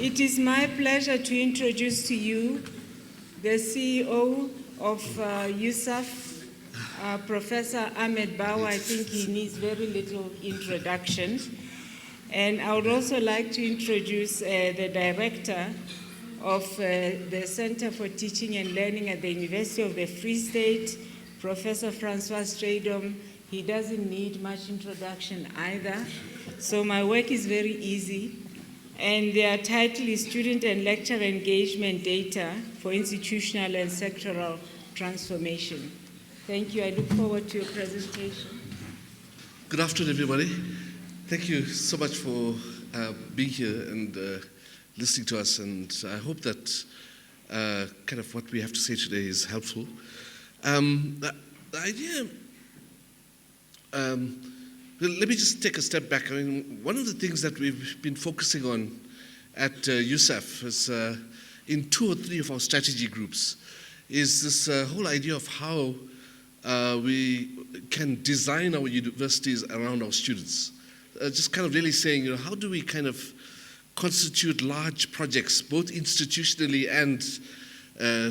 It is my pleasure to introduce to you the CEO of USAF, Professor Ahmed Bawa. I think he needs very little introduction. And I would also like to introduce the director of the Center for Teaching and Learning at the University of the Free State, Professor Francois Strydom. He doesn't need much introduction either. So my work is very easy. And their title is Student and Lecturer Engagement Data for Institutional and Sectoral Transformation. Thank you. I look forward to your presentation. Good afternoon, everybody. Thank you so much for being here and listening to us. And I hope that kind of what we have to say today is helpful. The idea, let me just take a step back. I mean, one of the things that we've been focusing on at USAF is in 2 or 3 of our strategy groups is this whole idea of how we can design our universities around our students. Just kind of really saying, how do we kind of constitute large projects, both institutionally and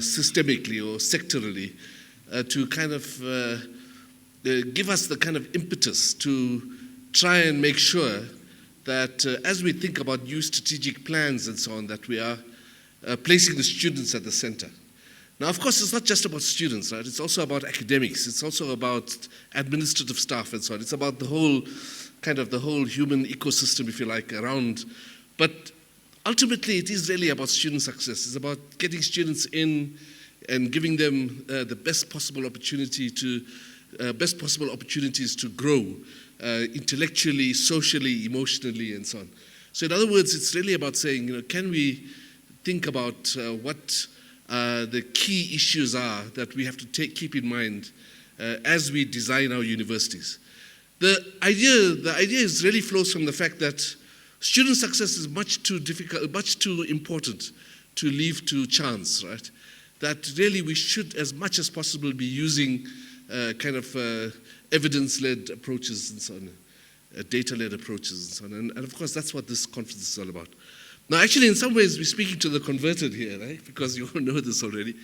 systemically or sectorally, to kind of give us the kind of impetus to try and make sure that as we think about new strategic plans and so on, that we are placing the students at the center. Now, of course, it's not just about students, right? It's also about academics. It's also about administrative staff and so on. It's about the whole, kind of the whole human ecosystem, if you like, around. But ultimately, it is really about student success. It's about getting students in and giving them the best possible opportunities to grow intellectually, socially, emotionally, and so on. So in other words, it's really about saying, can we think about what the key issues are that we have to keep in mind as we design our universities. The idea really flows from the fact that student success is much too difficult, much too important to leave to chance, right? That really we should, as much as possible, be using kind of evidence-led approaches and so on, data-led approaches and so on. And of course, that's what this conference is all about. Now, actually, in some ways, we're speaking to the converted here, right? Because you all know this already.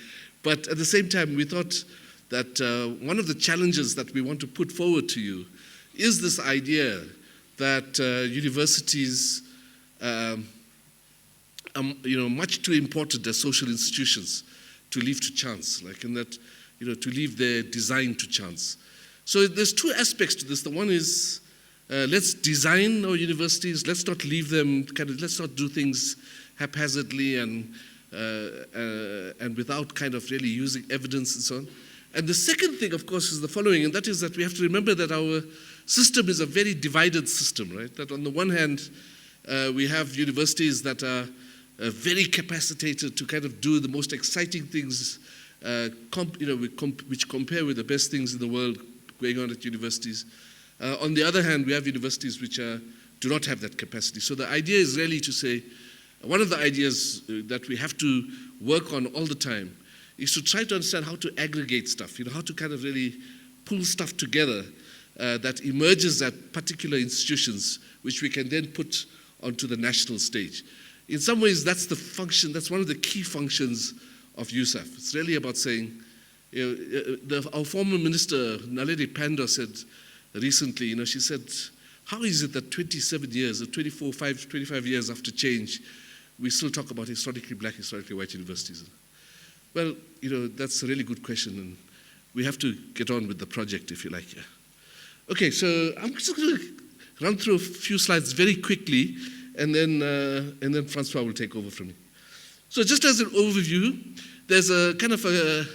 But at the same time, we thought that one of the challenges that we want to put forward to you is this idea that universities are much too important as social institutions to leave to chance, like in that, to leave their design to chance. So there's 2 aspects to this. The one is let's design our universities. Let's not leave them let's not do things haphazardly and without kind of really using evidence and so on. And the second thing, of course, is the following, and that is that we have to remember that our system is a very divided system, right? That on the one hand, we have universities that are very capacitated to kind of do the most exciting things, which compare with the best things in the world going on at universities. On the other hand, we have universities which do not have that capacity. So the idea is really to say, one of the ideas that we have to work on all the time is to try to understand how to aggregate stuff, how to kind of really pull stuff together that emerges at particular institutions, which we can then put onto the national stage. In some ways, that's the function, that's one of the key functions of USAF. It's really about saying, our former minister, Naledi Pandor, said recently, she said, how is it that 27 years, or 25 years after change, we still talk about historically black, historically white universities? Well, that's a really good question, and we have to get on with the project, if you like. Yeah. Okay, so I'm just going to run through a few slides very quickly, and then Francois will take over from me. So just as an overview, there's a kind of a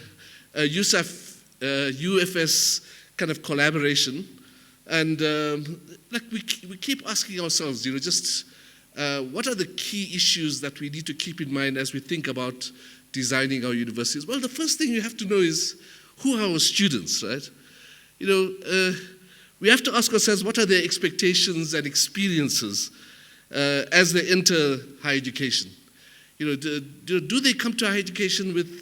USAF, UFS kind of collaboration, and we keep asking ourselves, what are the key issues that we need to keep in mind as we think about designing our universities? Well, the first thing you have to know is, who are our students, right? We have to ask ourselves, what are their expectations and experiences as they enter higher education? Do they come to higher education with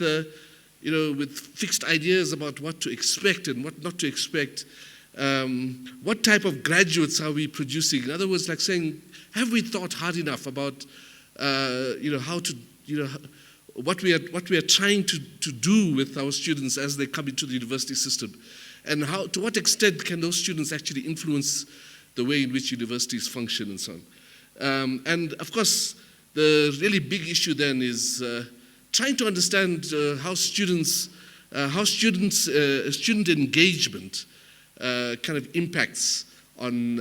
fixed ideas about what to expect and what not to expect? What type of graduates are we producing? In other words, like saying, have we thought hard enough about how to, what we are trying to do with our students as they come into the university system, and to what extent can those students actually influence the way in which universities function and so on. And of course, the really big issue then is trying to understand how student engagement kind of impacts on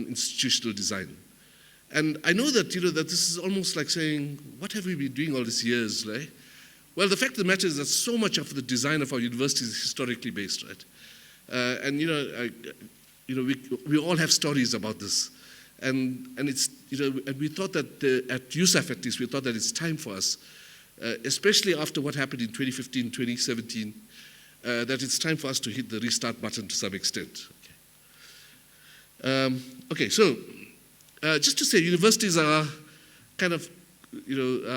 institutional design. And I know that, that this is almost like saying, what have we been doing all these years, right? Well, the fact of the matter is that so much of the design of our universities is historically based, right? And we all have stories about this. And it's, and we thought that at USAF at least, we thought that it's time for us, especially after what happened in 2015, 2017, that it's time for us to hit the restart button to some extent. Okay, so just to say, universities are kind of,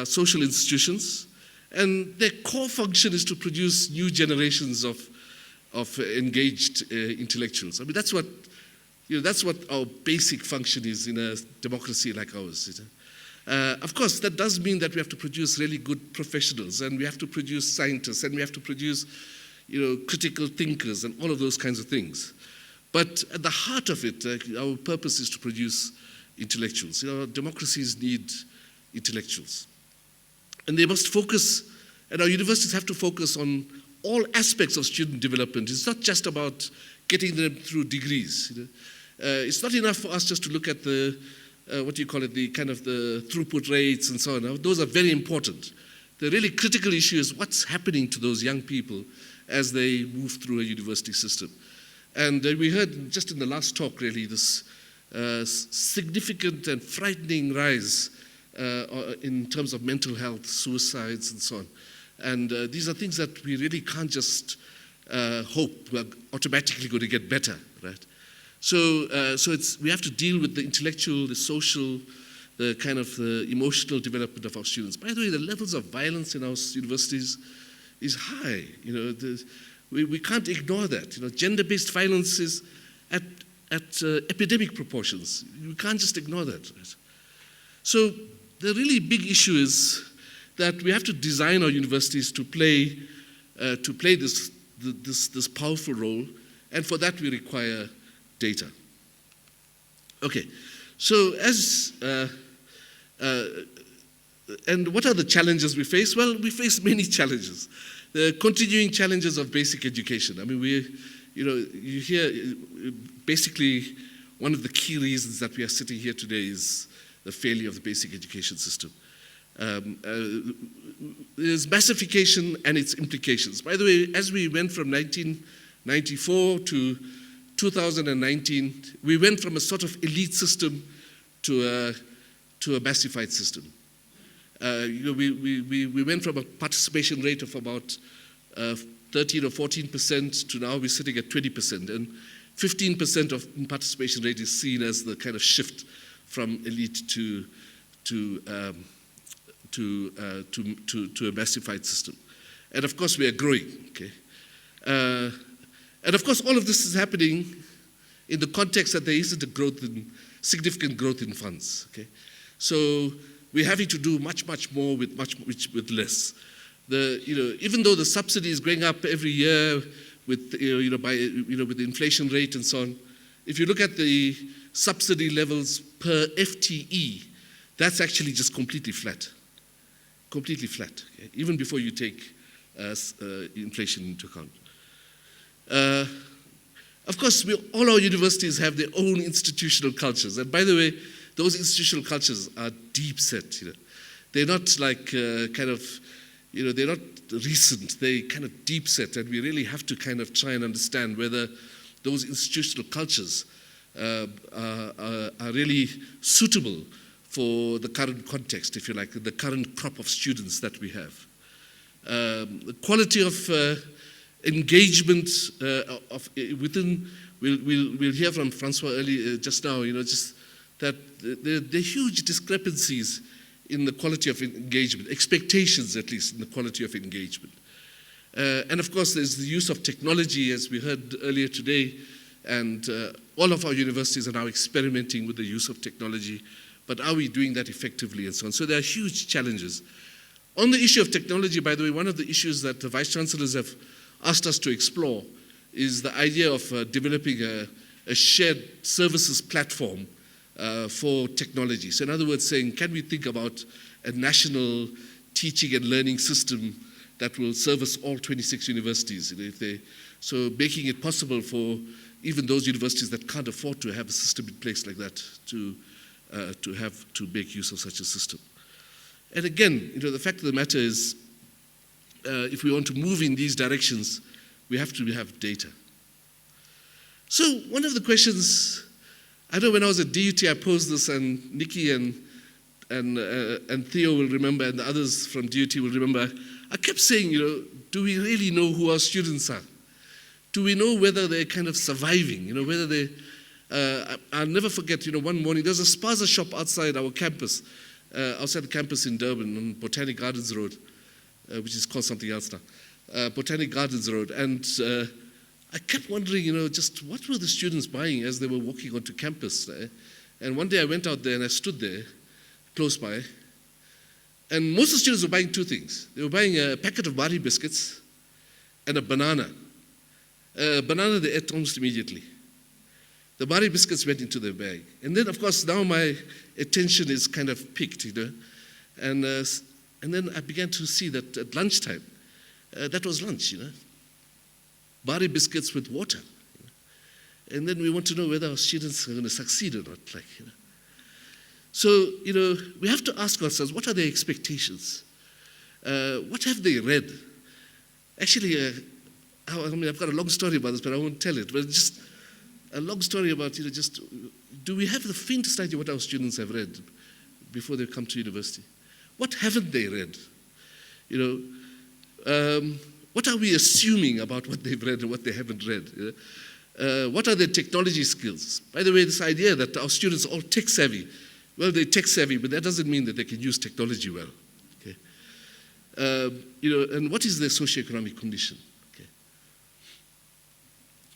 social institutions, and their core function is to produce new generations of engaged intellectuals. I mean, that's what our basic function is in a democracy like ours. Of course, that does mean that we have to produce really good professionals, and we have to produce scientists, and we have to produce, critical thinkers, and all of those kinds of things. But at the heart of it, our purpose is to produce intellectuals. Democracies need intellectuals. And they must focus, and our universities have to focus on all aspects of student development. It's not just about getting them through degrees. It's not enough for us just to look at the, the kind of the throughput rates and so on. Now, those are very important. The really critical issue is what's happening to those young people as they move through a university system. And we heard just in the last talk, really, this significant and frightening rise in terms of mental health, suicides, and so on. And these are things that we really can't just hope we're automatically going to get better, right? So we have to deal with the intellectual, the social, the kind of the emotional development of our students. By the way, the levels of violence in our universities is high. We can't ignore that. Gender-based violence is at epidemic proportions. You can't just ignore that. Right? So the really big issue is that we have to design our universities to play this powerful role, and for that we require data. Okay, so and what are the challenges we face? Well, we face many challenges. The continuing challenges of basic education. I mean, you hear basically one of the key reasons that we are sitting here today is the failure of the basic education system. There's massification and its implications. By the way, as we went from 1994 to 2019, we went from a sort of elite system to a massified system. We went from a participation rate of about 13 or 14% to now we're sitting at 20%, and 15% of participation rate is seen as the kind of shift from elite to a massified system. And of course, we are growing, okay? And of course, all of this is happening in the context that there isn't significant growth in funds, okay? So we're having to do much more with less. Even though the subsidy is going up every year with with the inflation rate and so on, if you look at the subsidy levels per FTE, that's actually just completely flat. Completely flat, okay? Even before you take inflation into account. Of course, all our universities have their own institutional cultures. And by the way, those institutional cultures are deep set. They're not like they're not recent. They kind of deep set. And we really have to kind of try and understand whether those institutional cultures are really suitable for the current context, if you like, the current crop of students that we have. The quality of engagement within, we'll hear from Francois earlier just now, just that there are huge discrepancies in the quality of engagement, expectations at least in the quality of engagement. And of course, there's the use of technology, as we heard earlier today, and all of our universities are now experimenting with the use of technology, but are we doing that effectively and so on? So there are huge challenges. On the issue of technology, by the way, one of the issues that the Vice Chancellors have asked us to explore is the idea of developing a shared services platform for technology. So in other words, saying, can we think about a national teaching and learning system that will service all 26 universities? So making it possible for even those universities that can't afford to have a system in place like that to make use of such a system. And again, the fact of the matter is, if we want to move in these directions, we have to have data. So one of the questions, I know when I was at DUT, I posed this, and Nikki and Theo will remember, and the others from DUT will remember. I kept saying, do we really know who our students are? Do we know whether they're kind of surviving? Whether they, I'll never forget, one morning, there's a spaza shop outside our campus, outside the campus in Durban on Botanic Gardens Road, which is called something else now, Botanic Gardens Road. And I kept wondering, just what were the students buying as they were walking onto campus there? And one day I went out there and I stood there, close by, and most of the students were buying two things. They were buying a packet of Bari biscuits and a banana. Banana they ate almost immediately. The Bari biscuits went into their bag. And then, of course, now my attention is kind of piqued, And then I began to see that at lunchtime, that was lunch, Bari biscuits with water. And then we want to know whether our students are going to succeed or not. So, we have to ask ourselves, what are their expectations? What have they read? Actually, I've got a long story about this, but I won't tell it. But just a long story about, do we have the faintest idea what our students have read before they come to university? What haven't they read? What are we assuming about what they've read and what they haven't read? What are their technology skills? By the way, this idea that our students are all tech savvy, well, they're tech savvy, but that doesn't mean that they can use technology well. Okay? And what is their socioeconomic condition?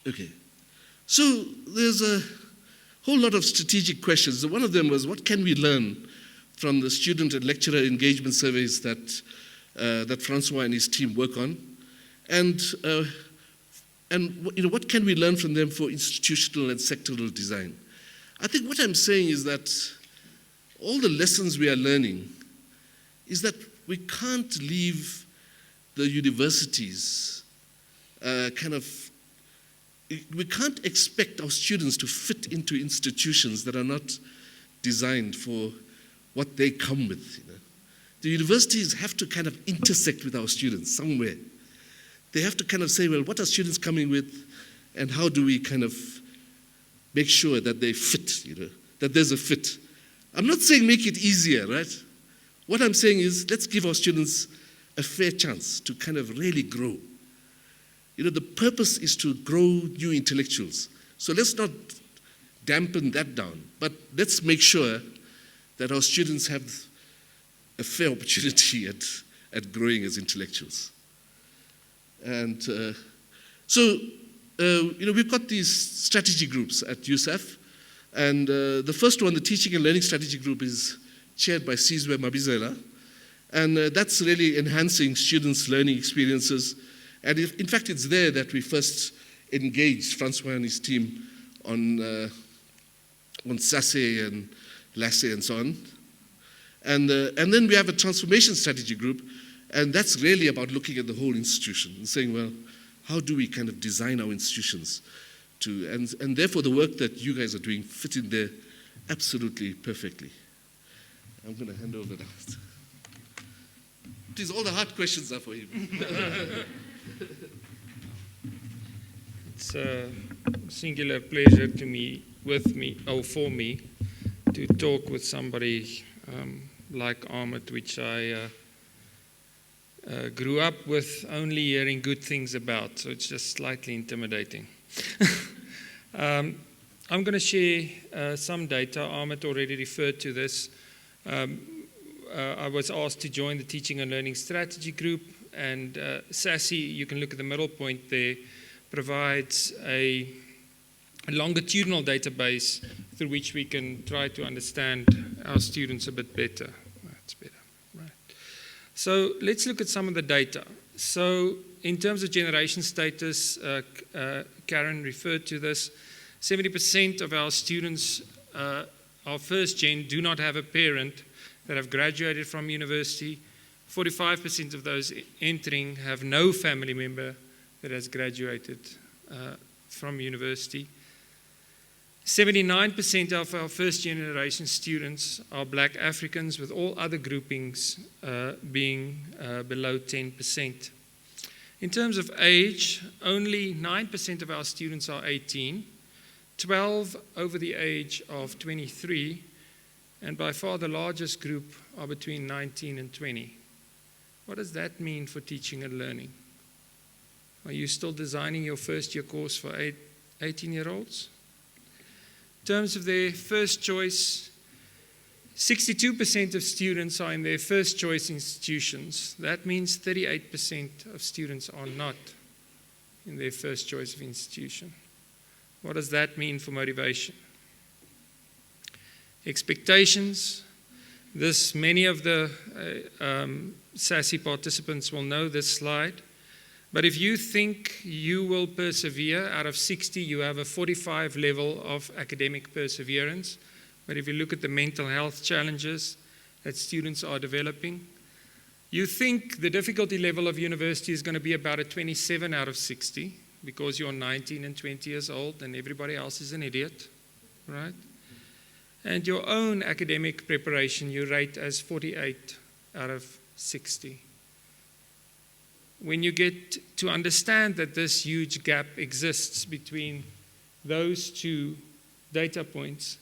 Okay. So there's a whole lot of strategic questions. One of them was, what can we learn from the student and lecturer engagement surveys that Francois and his team work on? And what can we learn from them for institutional and sectoral design? I think what I'm saying is that all the lessons we are learning is that we can't leave the universities we can't expect our students to fit into institutions that are not designed for what they come with. The universities have to kind of intersect with our students somewhere. They have to kind of say, well, what are students coming with, and how do we kind of make sure that they fit, that there's a fit. I'm not saying make it easier, right? What I'm saying is, let's give our students a fair chance to kind of really grow. The purpose is to grow new intellectuals. So let's not dampen that down, but let's make sure that our students have a fair opportunity at growing as intellectuals. And we've got these strategy groups at USAF, and the first one, the Teaching and Learning Strategy Group, is chaired by Sizwe Mabizela, and that's really enhancing students' learning experiences. And in fact, it's there that we first engaged Francois and his team on SASE and LASE and so on. And then we have a transformation strategy group, and that's really about looking at the whole institution and saying, well, how do we kind of design our institutions and therefore the work that you guys are doing fit in there absolutely perfectly. I'm going to hand over now. Please, all the hard questions are for him. It's a singular pleasure for me, to talk with somebody like Ahmed, which I grew up with only hearing good things about, so it's just slightly intimidating. I'm going to share some data. Ahmed already referred to this. I was asked to join the Teaching and Learning Strategy Group, and SASE, you can look at the middle point there, provides a longitudinal database through which we can try to understand our students a bit better. That's better, right? So let's look at some of the data. So in terms of generation status, Karen referred to this, 70% of our students, our first gen, do not have a parent that have graduated from university. 45% of those entering have no family member that has graduated from university. 79% of our first generation students are Black Africans, with all other groupings being below 10%. In terms of age, only 9% of our students are 18, 12 over the age of 23, and by far the largest group are between 19 and 20. What does that mean for teaching and learning? Are you still designing your first year course for 18-year-olds? In terms of their first choice, 62% of students are in their first choice institutions. That means 38% of students are not in their first choice of institution. What does that mean for motivation? Expectations. Many of the SASSI participants will know this slide. But if you think you will persevere, out of 60, you have a 45 level of academic perseverance. But if you look at the mental health challenges that students are developing, you think the difficulty level of university is going to be about a 27 out of 60 because you're 19 and 20 years old and everybody else is an idiot, right? And your own academic preparation you rate as 48 out of 60. When you get to understand that this huge gap exists between those two data points,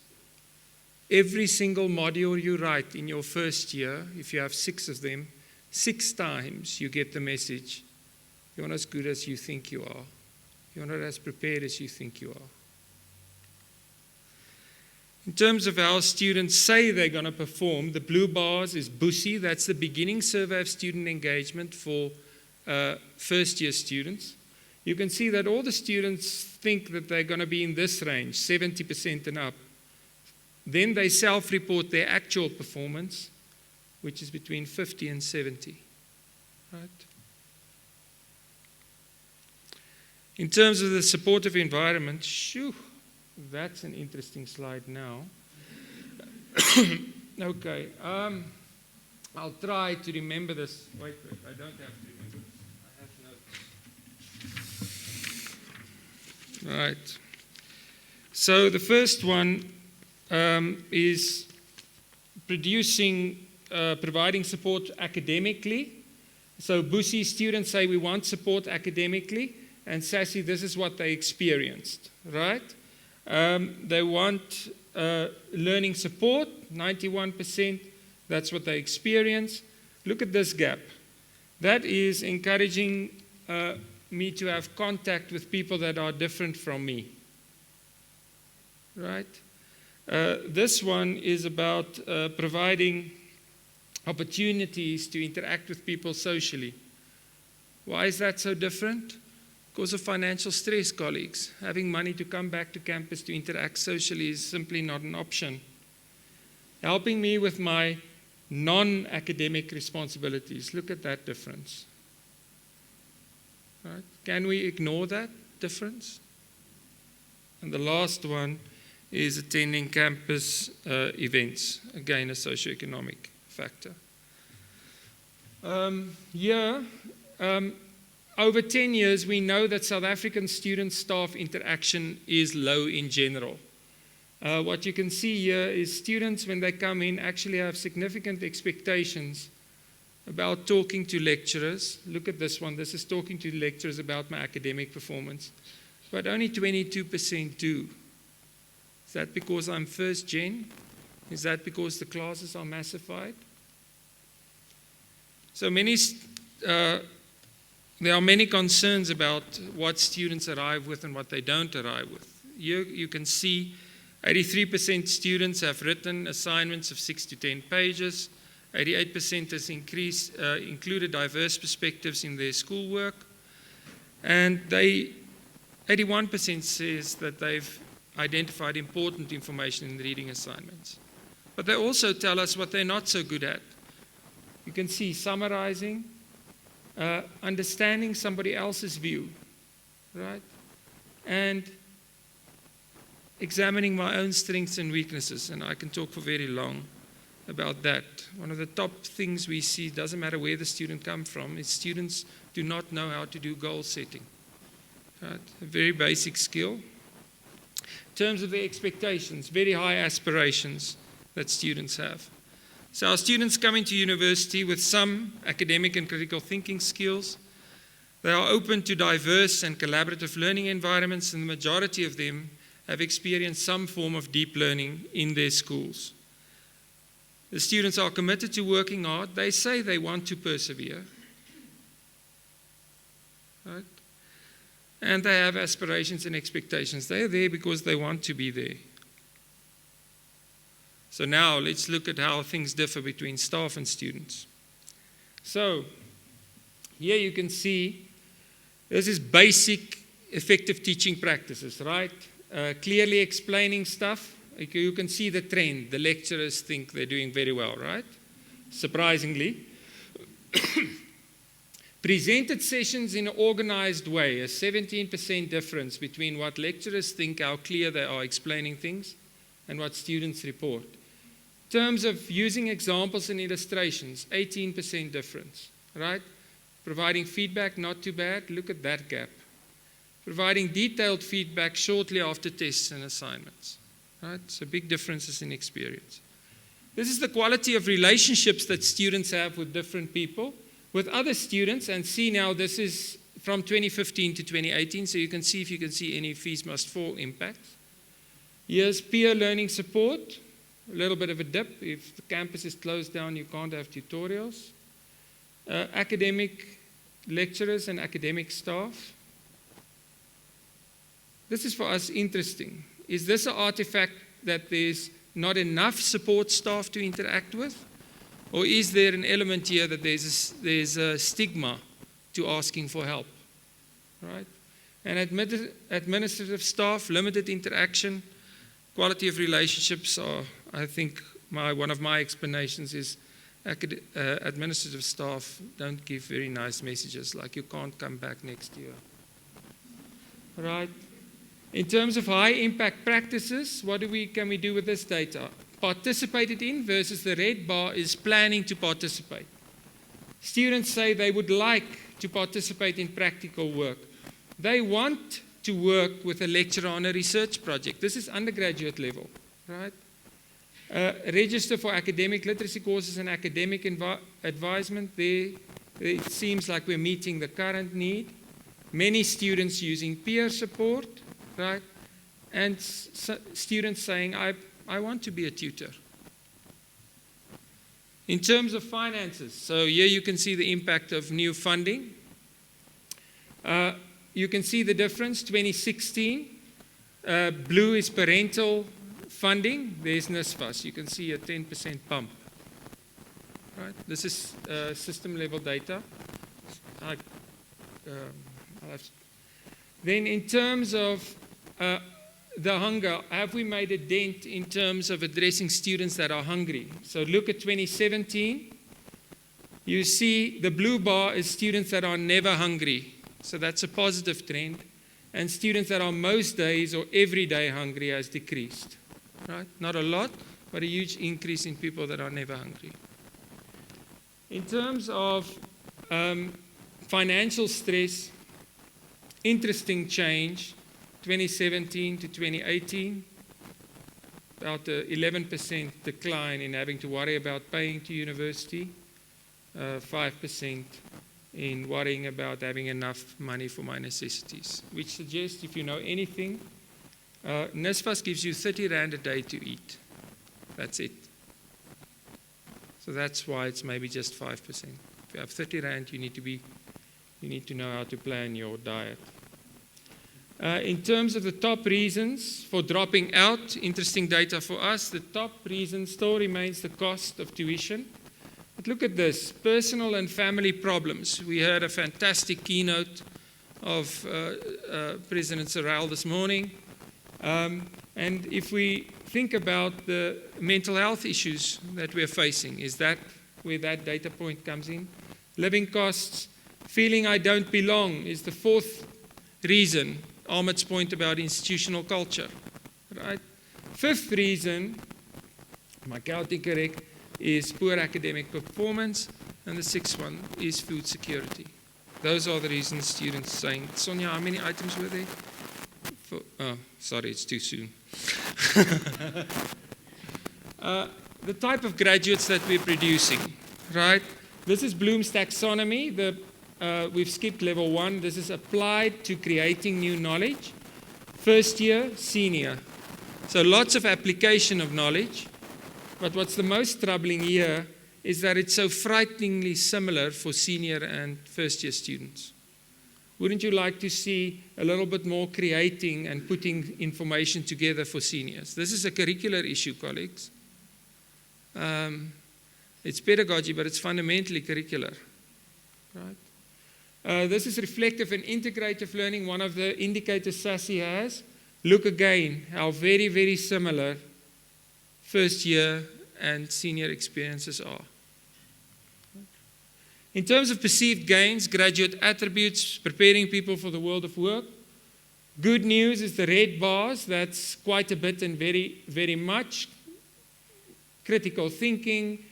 every single module you write in your first year, if you have 6 of them, 6 times you get the message, you're not as good as you think you are. You're not as prepared as you think you are. In terms of how students say they're going to perform, the blue bars is BUSI, that's the beginning survey of student engagement for first-year students. You can see that all the students think that they're going to be in this range, 70% and up. Then they self-report their actual performance, which is between 50 and 70. Right? In terms of the supportive environment, that's an interesting slide now. Okay, I'll try to remember this. Wait, I don't have to remember this. I have notes. Right. So the first one is providing support academically. So BUSI students say we want support academically, and SASSI, this is what they experienced, right? They want learning support, 91%, that's what they experience. Look at this gap. That is encouraging me to have contact with people that are different from me, right? This one is about providing opportunities to interact with people socially. Why is that so different? Because of financial stress, colleagues. Having money to come back to campus to interact socially is simply not an option. Helping me with my non-academic responsibilities. Look at that difference. Right? Can we ignore that difference? And the last one is attending campus events. Again, a socioeconomic factor. Over 10 years, we know that South African student-staff interaction is low in general. What you can see here is students, when they come in, actually have significant expectations about talking to lecturers. Look at this one. This is talking to lecturers about my academic performance. But only 22% do. Is that because I'm first gen? Is that because the classes are massified? So there are many concerns about what students arrive with and what they don't arrive with. Here you can see 83% students have written assignments of 6 to 10 pages. 88% has included diverse perspectives in their schoolwork. And 81% says that they've identified important information in the reading assignments. but they also tell us what they're not so good at. You can see summarizing, understanding somebody else's view, right? And examining my own strengths and weaknesses, and I can talk for very long about that. One of the top things we see, doesn't matter where the student comes from, is students do not know how to do goal setting. Right? A very basic skill. In terms of their expectations, very high aspirations that students have. So our students come into university with some academic and critical thinking skills. They are open to diverse and collaborative learning environments, and the majority of them have experienced some form of deep learning in their schools. The students are committed to working hard. They say they want to persevere. Right? And they have aspirations and expectations. They are there because they want to be there. So now let's look at how things differ between staff and students. So here you can see this is basic effective teaching practices, right? Clearly explaining stuff. You can see the trend. The lecturers think they're doing very well, right? Surprisingly. Presented sessions in an organized way, a 17% difference between what lecturers think, how clear they are explaining things, and what students report. In terms of using examples and illustrations, 18% difference, right? Providing feedback, not too bad. Look at that gap. Providing detailed feedback shortly after tests and assignments, right? So big differences in experience. This is the quality of relationships that students have with different people, with other students, and see now this is from 2015 to 2018, so you can see if you can see any fees must fall impact. Here's peer learning support, a little bit of a dip. If the campus is closed down, you can't have tutorials. Academic lecturers and academic staff. This is for us interesting. Is this an artifact that there's not enough support staff to interact with? Or is there an element here that there's a stigma to asking for help? Right? And administrative staff, limited interaction, quality of relationships are, I think, one of my explanations is administrative staff don't give very nice messages, like you can't come back next year. Right? In terms of high impact practices, what can we do with this data? Participated in versus the red bar is planning to participate. Students say they would like to participate in practical work. They want to work with a lecturer on a research project. This is undergraduate level, right? Register for academic literacy courses and academic advisement. There, it seems like we're meeting the current need. Many students using peer support, right? And students saying, I want to be a tutor. In terms of finances, so here you can see the impact of new funding. You can see the difference, 2016. Blue is parental funding. There's NSFAS. You can see a 10% bump. Right? This is system level data. Then in terms of the hunger, have we made a dent in terms of addressing students that are hungry? So look at 2017. You see the blue bar is students that are never hungry. So that's a positive trend. And students that are most days or every day hungry has decreased. Right? Not a lot, but a huge increase in people that are never hungry. In terms of financial stress, interesting change. 2017 to 2018, about an 11% decline in having to worry about paying to university, 5% in worrying about having enough money for my necessities, which suggests, if you know anything, NSFAS gives you 30 Rand a day to eat. That's it. So that's why it's maybe just 5%. If you have 30 Rand, you need to know how to plan your diet. In terms of the top reasons for dropping out, interesting data for us, the top reason still remains the cost of tuition. But look at this, personal and family problems. We heard a fantastic keynote of President Cyril this morning. And And if we think about the mental health issues that we're facing, is that where that data point comes in? Living costs, feeling I don't belong is the fourth reason, Ahmed's point about institutional culture. Right? Fifth reason, am I counting correct, is poor academic performance, and the sixth one is food security. Those are the reasons students saying, Sonia, how many items were there? Oh, sorry, it's too soon. The type of graduates that we're producing, right? This is Bloom's taxonomy. We've skipped level 1. This is applied to creating new knowledge. First year, senior. So lots of application of knowledge. But what's the most troubling here is that it's so frighteningly similar for senior and first year students. Wouldn't you like to see a little bit more creating and putting information together for seniors? This is a curricular issue, colleagues. It's pedagogy, but it's fundamentally curricular. Right? This is reflective and integrative learning. One of the indicators SASSI has. Look again how very, very similar first year and senior experiences are. In terms of perceived gains, graduate attributes, preparing people for the world of work. Good news is the red bars. That's quite a bit and very, very much. Critical thinking,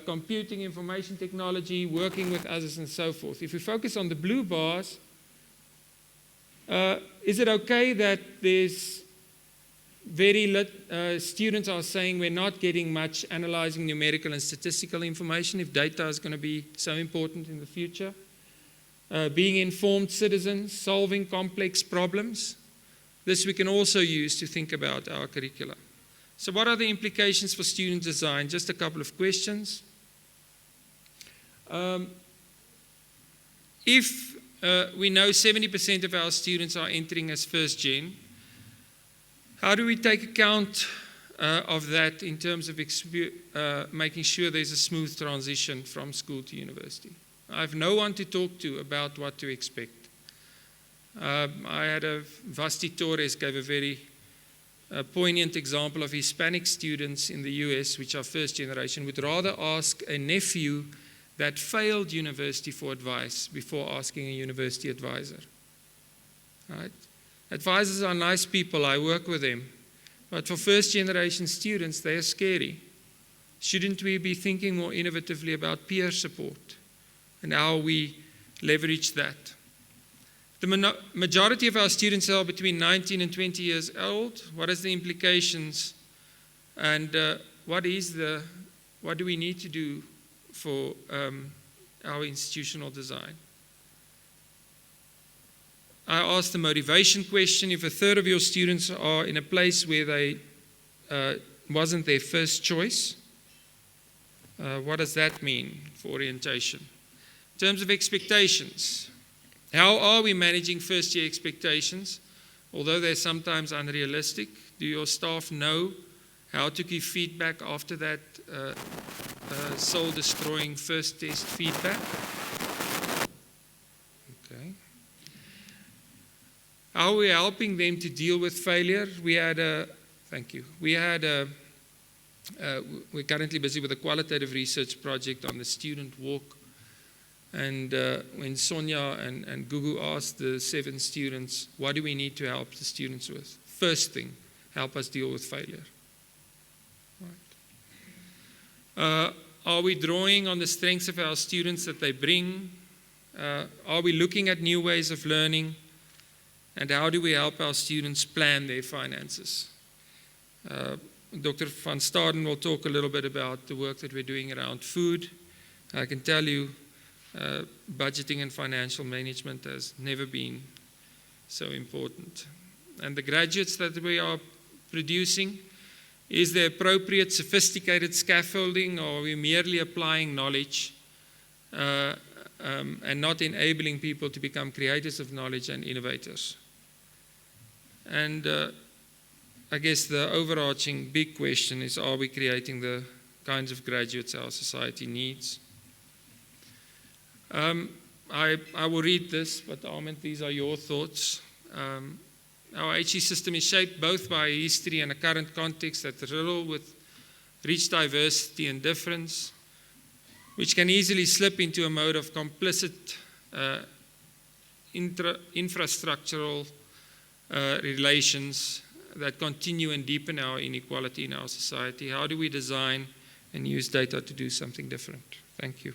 computing, information technology, working with others, and so forth. If we focus on the blue bars, is it okay that there's students are saying we're not getting much analyzing numerical and statistical information if data is going to be so important in the future? Being informed citizens, solving complex problems. This we can also use to think about our curricula. So what are the implications for student design? Just a couple of questions. If we know 70% of our students are entering as first gen, how do we take account of that in terms of making sure there's a smooth transition from school to university? I have no one to talk to about what to expect. I had Vasti Torres gave a very poignant example of Hispanic students in the US, which are first generation, would rather ask a nephew that failed university for advice before asking a university advisor. Right? Advisors are nice people, I work with them. But for first generation students, they are scary. Shouldn't we be thinking more innovatively about peer support and how we leverage that? The majority of our students are between 19 and 20 years old. What is the implications? And what do we need to do for our institutional design? I asked the motivation question. If a third of your students are in a place where they wasn't their first choice, what does that mean for orientation? In terms of expectations, how are we managing first year expectations? Although they're sometimes unrealistic, do your staff know how to give feedback after that soul-destroying first test feedback? Okay. How are we helping them to deal with failure? We're currently busy with a qualitative research project on the student walk. And when Sonia and Gugu asked the 7 students, what do we need to help the students with? First thing, help us deal with failure. Right. Are we drawing on the strengths of our students that they bring? Are we looking at new ways of learning? And how do we help our students plan their finances? Dr. van Staden will talk a little bit about the work that we're doing around food. I can tell you, budgeting and financial management has never been so important. And the graduates that we are producing, is there appropriate sophisticated scaffolding, or are we merely applying knowledge and not enabling people to become creators of knowledge and innovators? And I guess the overarching big question is, are we creating the kinds of graduates our society needs? I will read this, but Ahmed, these are your thoughts. Our HE system is shaped both by history and a current context that riddle with rich diversity and difference, which can easily slip into a mode of complicit infrastructural relations that continue and deepen our inequality in our society. How do we design and use data to do something different? Thank you.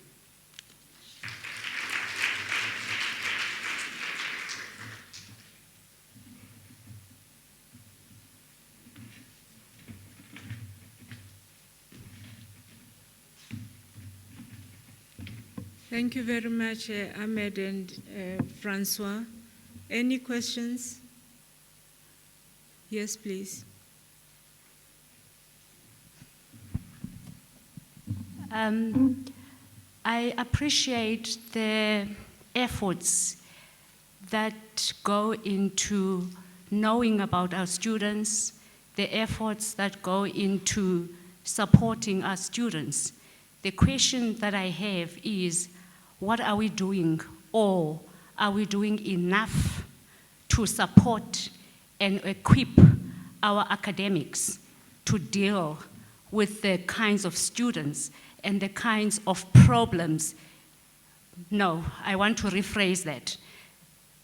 Thank you very much, Ahmed and Francois. Any questions? Yes, please. I appreciate the efforts that go into knowing about our students, the efforts that go into supporting our students. The question that I have is, what are we doing, or are we doing enough to support and equip our academics to deal with the kinds of students and the kinds of problems? No, I want to rephrase that.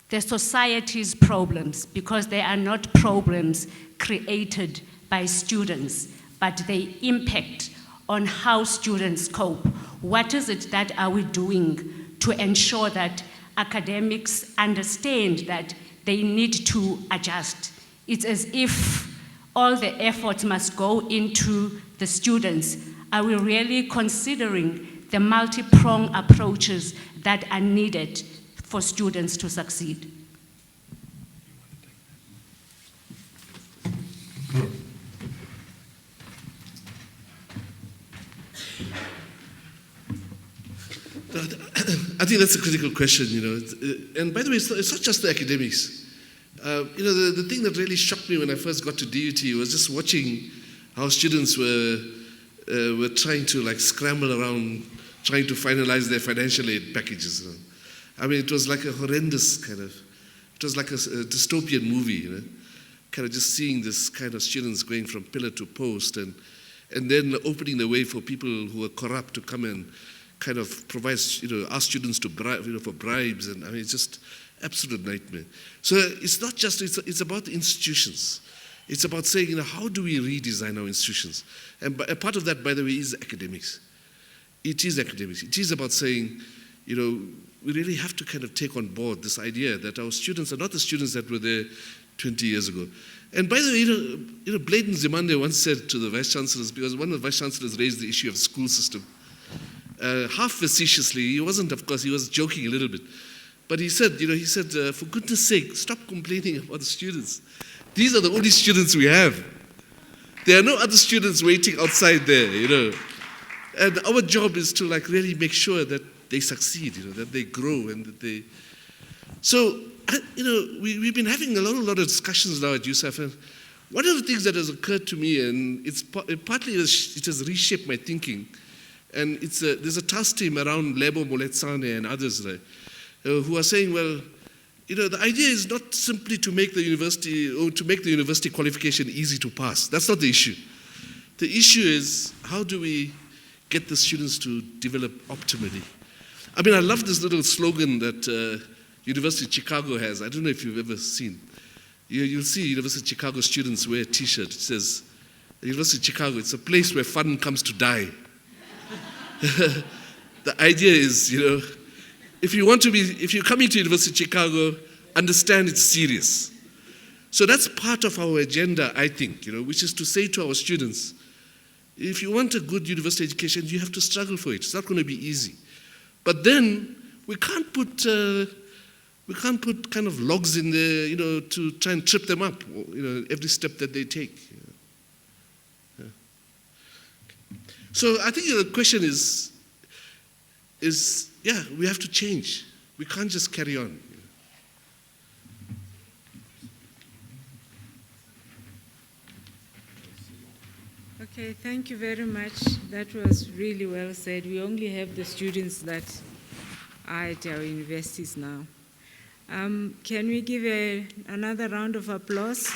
The society's problems, because they are not problems created by students, but they impact on how students cope. What is it that are we doing to ensure that academics understand that they need to adjust? It's as if all the efforts must go into the students. Are we really considering the multi-pronged approaches that are needed for students to succeed? I think that's a critical question, you know. And by the way, it's not just the academics. You know, the thing that really shocked me when I first got to DUT was just watching how students were trying to like scramble around, trying to finalize their financial aid packages. You know? I mean, it was like a horrendous kind of, it was like a dystopian movie, you know, kind of just seeing this kind of students going from pillar to post and then opening the way for people who are corrupt to come and kind of provides, you know, ask students to bribe, you know, for bribes, and I mean, it's just absolute nightmare. So it's not just, it's about the institutions. It's about saying, you know, how do we redesign our institutions? And a part of that, by the way, is academics. It is academics. It is about saying, you know, we really have to kind of take on board this idea that our students are not the students that were there 20 years ago. And by the way, you know, Bladen Zimande once said to the vice-chancellors, because one of the vice-chancellors raised the issue of the school system, half facetiously, he wasn't, of course, he was joking a little bit, but he said, you know, for goodness sake, stop complaining about the students. These are the only students we have. There are no other students waiting outside there, you know. And our job is to like really make sure that they succeed, you know, that they grow and that they... So, you know, we've been having a lot of discussions now at USAF, and one of the things that has occurred to me, and partly it has reshaped my thinking, and there's a task team around Lebo Moletsane and others who are saying, well, you know, the idea is not simply to make the university qualification easy to pass. That's not the issue. The issue is, how do we get the students to develop optimally? I mean, I love this little slogan that University of Chicago has. I don't know if you've ever seen. You'll see University of Chicago students wear a t-shirt. It says, University of Chicago, it's a place where fun comes to die. The idea is, you know, if you're coming to University of Chicago, understand it's serious. So that's part of our agenda, I think, you know, which is to say to our students, if you want a good university education, you have to struggle for it. It's not going to be easy. But then we can't put kind of logs in there, you know, to try and trip them up, you know, every step that they take. Yeah. So I think the question is, yeah, we have to change. We can't just carry on. Okay, thank you very much. That was really well said. We only have the students that are at our universities now. Can we give another round of applause?